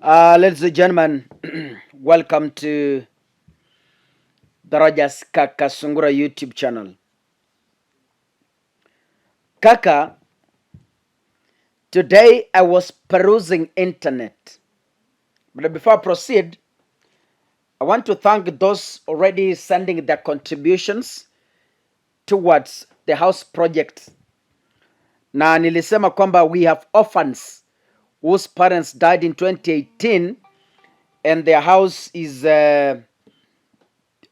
Ladies and gentlemen, welcome to the Rogers Kakasungura YouTube channel. Kaka, today I was perusing internet. But before I proceed, I want to thank those already sending their contributions towards the house project. Na nilisema kwamba we have orphans whose parents died in 2018 and their house is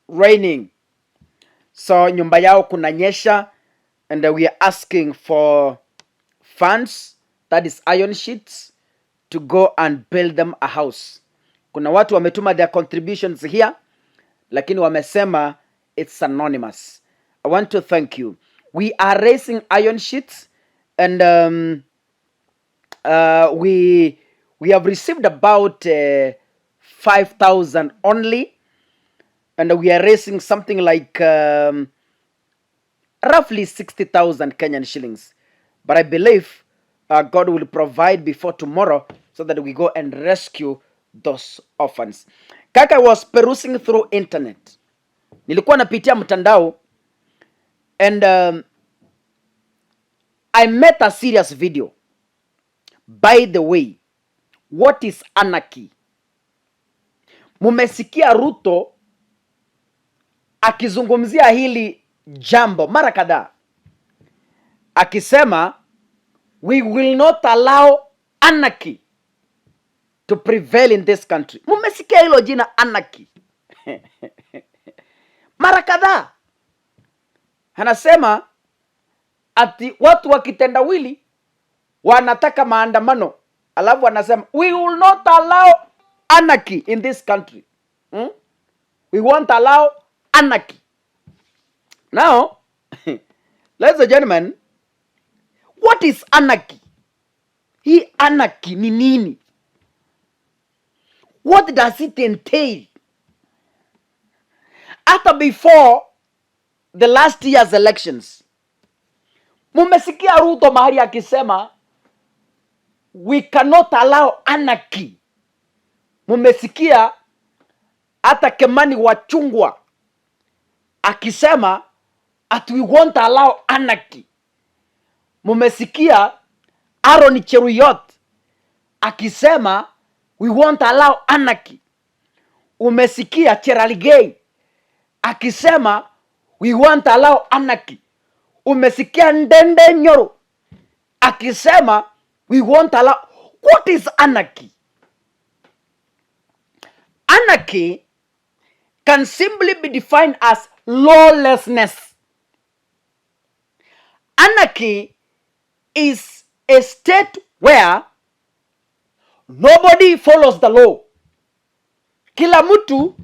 raining. So nyumba yao kunanyesha and we are asking for funds, that is iron sheets, to go and build them a house. Kuna watu wametuma their contributions here, lakini wamesema it's anonymous. I want to thank you. We are raising iron sheets and we have received about 5,000 only, and we are raising something like roughly 60,000 Kenyan shillings. But I believe God will provide before tomorrow so that we go and rescue those orphans. Kaka was perusing through internet. Nilikuwa napitia mtandao and I met a serious video. By the way, what is anarchy? Mumesikia Ruto akizungumzia hili jambo mara kadhaa akisema we will not allow anarchy to prevail in this country. Mumesikia hilo jina anarchy mara kadhaa. Anasema ati watu wakitendawili wanataka maandamano, alafu anasema we will not allow anarchy in this country. We won't allow anarchy. Now, ladies and gentlemen, what is anarchy? Hii anarchy ni nini? What does it entail? After before the last year's elections, mumesikia Ruto mahali akisema we cannot allow anarchy. Mumesikia hata Kemani Wachungwa akisema at we won't allow anarchy. Mumesikia Aaron Cheruyot akisema we won't allow anarchy. Umesikia Cheraligei akisema we won't allow anarchy. Umesikia Ndende Nyoro akisema we won't allow. What is anarchy? Anarchy can simply be defined as lawlessness. Anarchy is a state where nobody follows the law. Kila mtu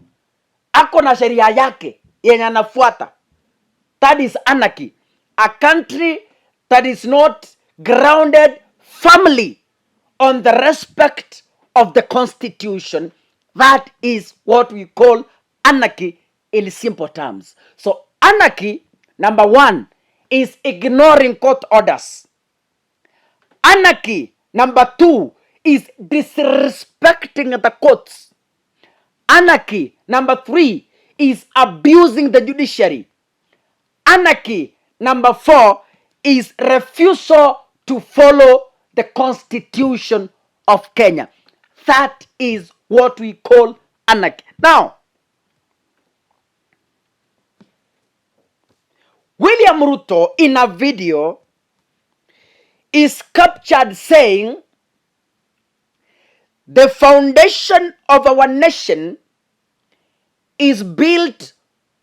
ako na sheria yake yenye anafuata. That is anarchy. A country that is not grounded firmly on the respect of the constitution, that is what we call anarchy in simple terms. So anarchy, number one, is ignoring court orders. Anarchy, number two, is disrespecting the courts. Anarchy, number three, is abusing the judiciary. Anarchy, number four, is refusal to follow the constitution of Kenya. That is what we call anarchy. Now, William Ruto in a video is captured saying the foundation of our nation is built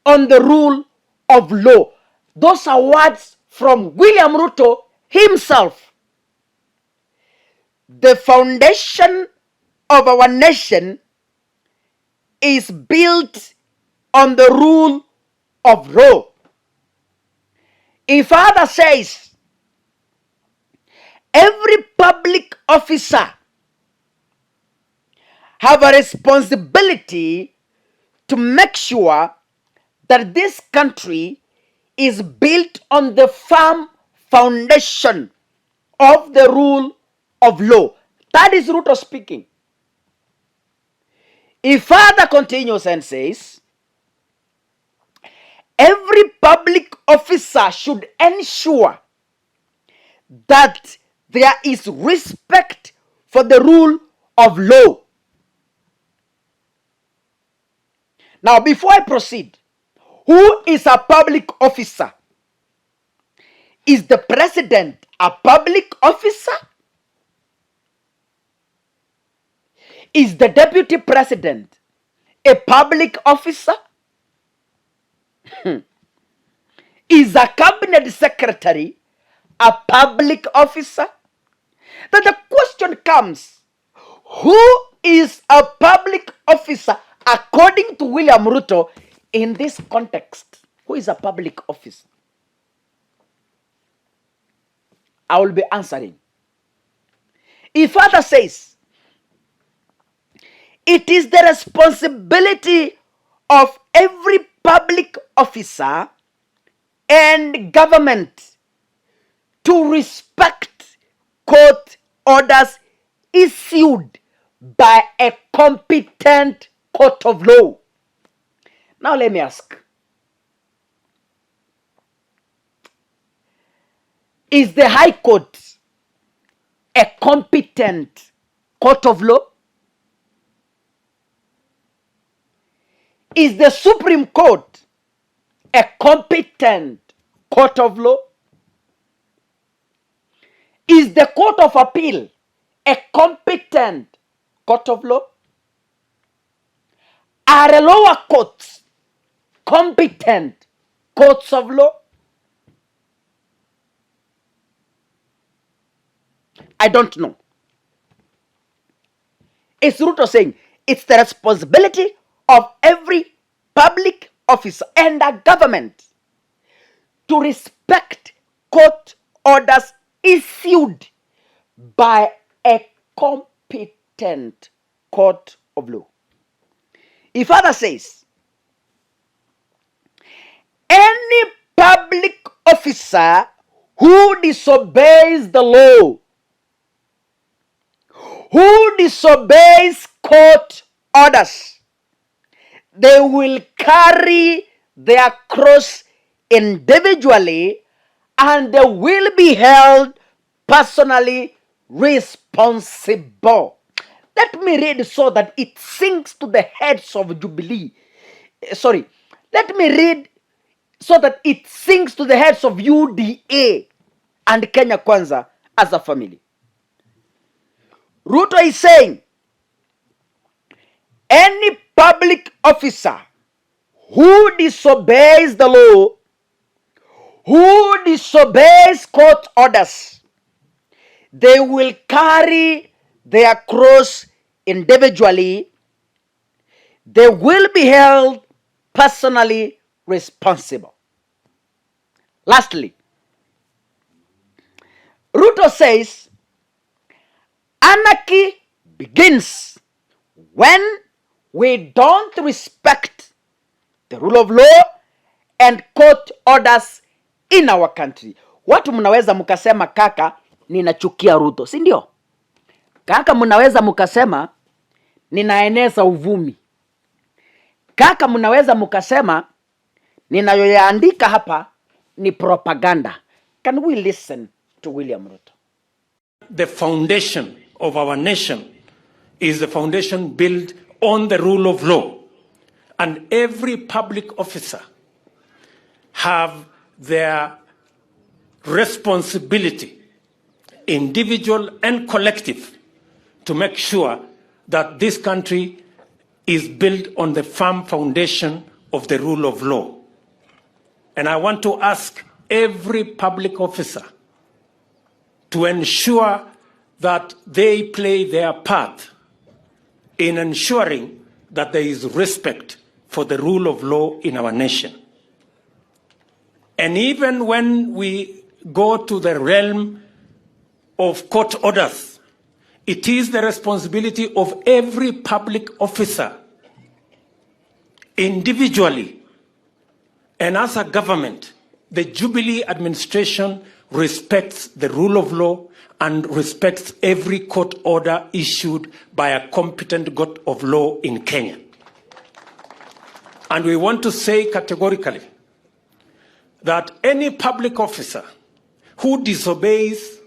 on the rule of law. Those are words from William Ruto himself. The foundation of our nation is built on the rule of law. He further says every public officer have a responsibility to make sure that this country is built on the firm foundation of the rule of law. That is Ruto speaking. He further continues and says, every public officer should ensure that there is respect for the rule of law. Now, before I proceed, who is a public officer? Is the president a public officer? Is the deputy president a public officer? Is a cabinet secretary a public officer? Then the question comes, who is a public officer according to William Ruto in this context? Who is a public officer? I will be answering. He further says, it is the responsibility of every public officer and government to respect court orders issued by a competent court of law. Now let me ask, is the High Court a competent court of law? Is the Supreme Court a competent court of law? Is the Court of Appeal a competent court of law? Are lower courts competent courts of law? I don't know. It's Ruto saying it's the responsibility of every public officer and a government to respect court orders issued by a competent court of law. He further says, any public officer who disobeys the law, who disobeys court orders, they will carry their cross individually and they will be held personally responsible. Let me read so that it sinks to the heads of Jubilee. Let me read so that it sinks to the heads of UDA and Kenya Kwanza as a family. Ruto is saying, any public officer who disobeys the law, who disobeys court orders, they will carry their cross individually. They will be held personally responsible. Lastly, Ruto says, anarchy begins when we don't respect the rule of law and court orders in our country. Watu mnaweza mkasema kaka, ninachukia Ruto, si ndio? Kaka mnaweza mkasema ninaeneza uvumi. Kaka mnaweza mkasema ninayoyaandika hapa ni propaganda. Can we listen to William Ruto? The foundation of our nation is the foundation built on the rule of law. And every public officer have their responsibility, individual and collective, to make sure that this country is built on the firm foundation of the rule of law. And I want to ask every public officer to ensure that they play their part in ensuring that there is respect for the rule of law in our nation. And even when we go to the realm of court orders, it is the responsibility of every public officer, individually and as a government. The Jubilee administration respects the rule of law and respects every court order issued by a competent court of law in Kenya. And we want to say categorically that any public officer who disobeys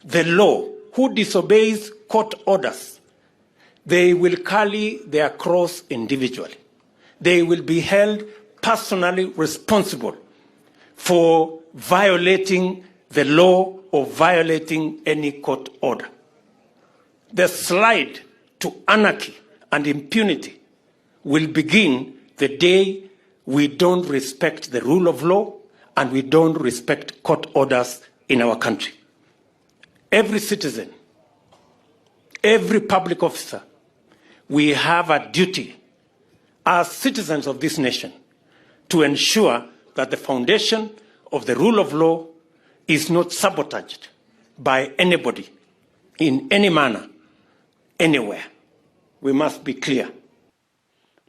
the law, who disobeys court orders, they will carry their cross individually. They will be held personally responsible for violating the law or violating any court order. The slide to anarchy and impunity will begin the day we don't respect the rule of law and we don't respect court orders in our country. Every citizen, every public officer, we have a duty as citizens of this nation to ensure that the foundation of the rule of law is not sabotaged by anybody in any manner, anywhere. We must be clear.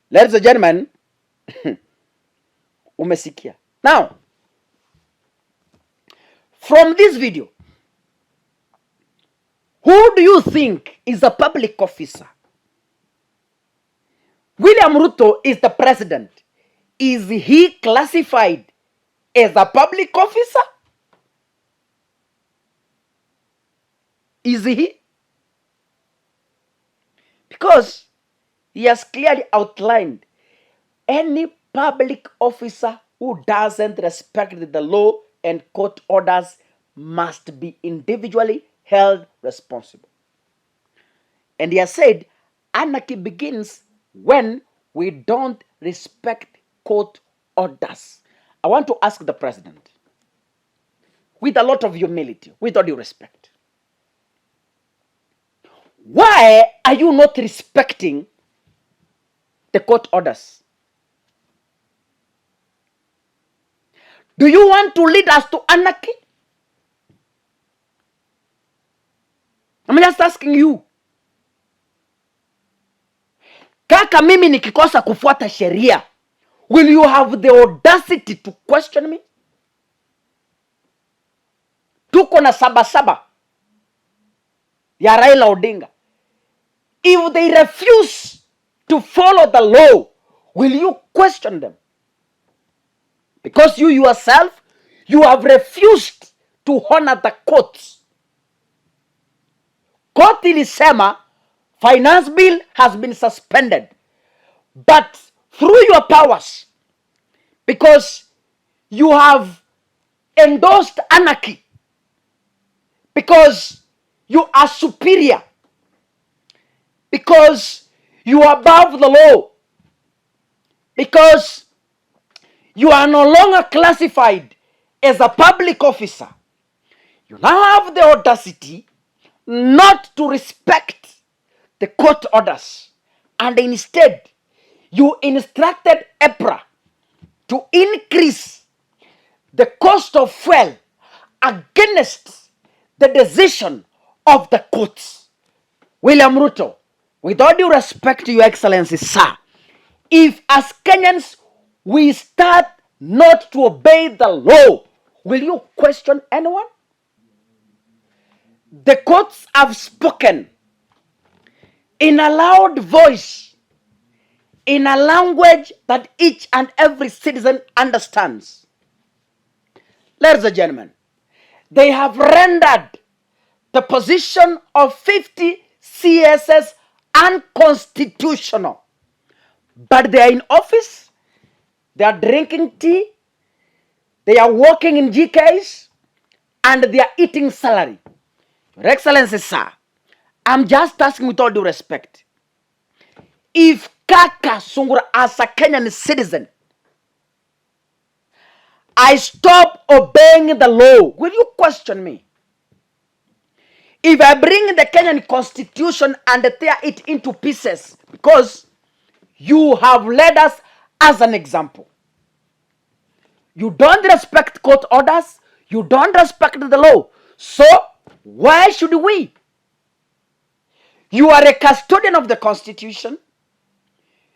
Ladies and gentlemen, umesikia. Now, from this video, who do you think is a public officer? William Ruto is the president. Is he classified as a public officer? Is he? Because he has clearly outlined any public officer who doesn't respect the law and court orders must be individually held responsible. And he has said anarchy begins when we don't respect court orders. I want to ask the president, with a lot of humility, with all due respect, why are you not respecting the court orders? Do you want to lead us to anarchy? I'm just asking you. Kaka mimi nikikosa kufuata sheria, will you have the audacity to question me? Tuko na sabasaba ya Raila Odinga. If they refuse to follow the law, will you question them? Because you yourself, you have refused to honor the courts. Court ilisema finance bill has been suspended. But through your powers, because you have endorsed anarchy, because you are superior, because you are above the law, because you are no longer classified as a public officer, you now have the audacity not to respect the court orders, and instead you instructed EPRA to increase the cost of fuel against the decision of the courts. William Ruto, with all due respect to your excellency, sir, if as Kenyans we start not to obey the law, will you question anyone? The courts have spoken in a loud voice, in a language that each and every citizen understands. Ladies and gentlemen, they have rendered the position of 50 CSS unconstitutional. But they are in office, they are drinking tea, they are working in GKs, and they are eating salary. Your Excellency, sir, I'm just asking with all due respect, if Kakasungura as a Kenyan citizen, I stop obeying the law, will you question me? If I bring the Kenyan constitution and tear it into pieces, because you have led us as an example. You don't respect court orders, you don't respect the law. So, why should we? You are a custodian of the Constitution.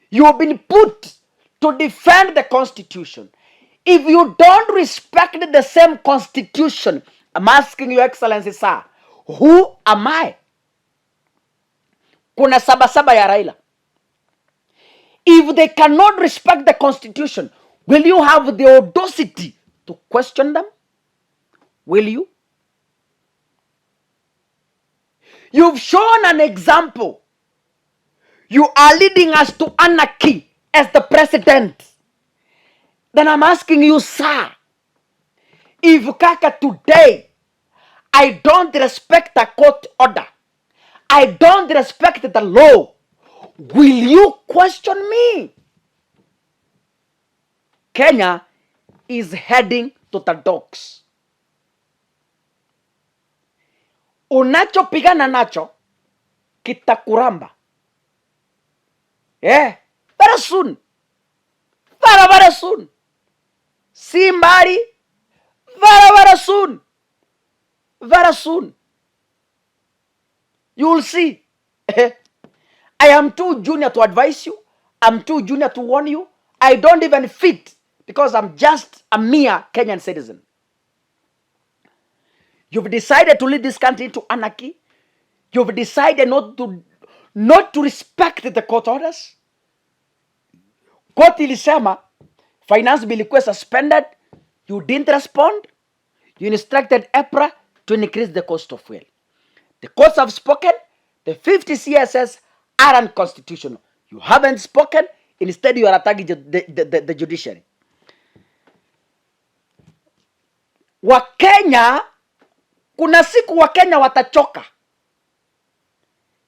You have been put to defend the Constitution. If you don't respect the same Constitution I'm asking your excellency sir, who am I? Kuna sabasaba ya Raila. If they cannot respect the constitution, will you have the audacity to question them? Will you? You've shown an example. You are leading us to anarchy as the president. Then I'm asking you, sir, if Kaka today, I don't respect the court order, I don't respect the law, will you question me? Kenya is heading to the dogs. Unachopigana nacho kitakuramba. Very soon. Very soon. See mbali. Very soon. Very soon. You will see. I am too junior to advise you. I'm too junior to warn you. I don't even fit because I'm just a mere Kenyan citizen. You've decided to lead this country into anarchy. You've decided not to respect the court orders. Court ilisema finance bill ilikuwa suspended. You didn't respond. You instructed EPRA to increase the cost of fuel. The courts have spoken. The 50 CSS are unconstitutional. You haven't spoken. Instead, you are attacking the judiciary. Wakenya, kuna siku Wakenya watachoka.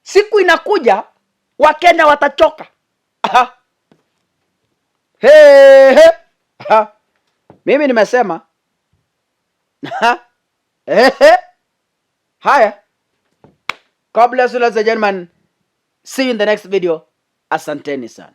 Siku inakuja, Wakenya watachoka. Mimi nimesema. Haya. God bless you, ladies and gentlemen. See you in the next video. Asanteni sana.